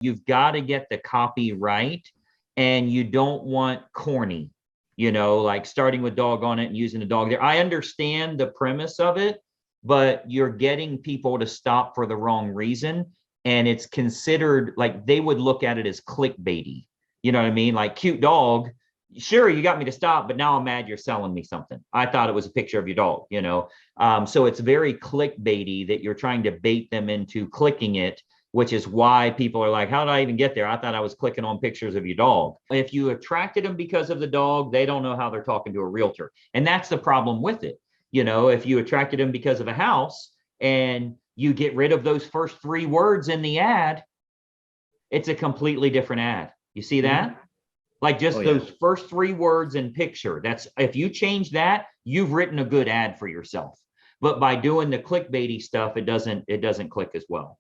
You've got to get the copy right, and you don't want corny, like starting with dog on it and using the dog there. I understand the premise of it, but you're getting people to stop for the wrong reason. And it's considered like they would look at it as clickbaity. You know what I mean? Like, cute dog. Sure, you got me to stop, but now I'm mad you're selling me something. I thought it was a picture of your dog, So it's very clickbaity that you're trying to bait them into clicking it, which is why people are like, how did I even get there? I thought I was clicking on pictures of your dog. If you attracted them because of the dog, they don't know how they're talking to a realtor. And that's the problem with it. If you attracted them because of a house and you get rid of those first 3 words in the ad, it's a completely different ad. You see that? Like just those first 3 words in picture. That's, if you change that, you've written a good ad for yourself. But by doing the clickbaity stuff, it doesn't click as well.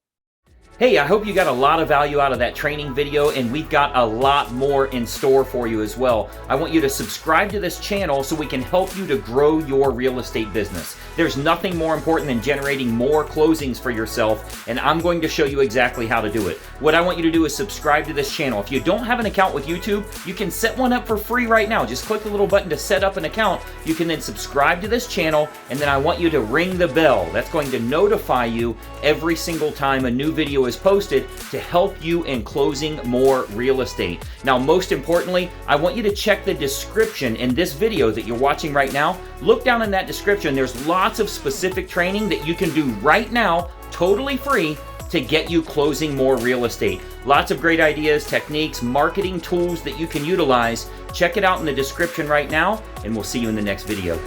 Hey, I hope you got a lot of value out of that training video, and we've got a lot more in store for you as well. I want you to subscribe to this channel so we can help you to grow your real estate business. There's nothing more important than generating more closings for yourself, and I'm going to show you exactly how to do it. What I want you to do is subscribe to this channel. If you don't have an account with YouTube, you can set one up for free right now. Just click the little button to set up an account. You can then subscribe to this channel, and then I want you to ring the bell. That's going to notify you every single time a new video is posted to help you in closing more real estate. Now, most importantly, I want you to check the description in this video that you're watching right now. Look down in that description. There's lots of specific training that you can do right now, totally free, to get you closing more real estate. Lots of great ideas, techniques, marketing tools that you can utilize. Check it out in the description right now, and we'll see you in the next video.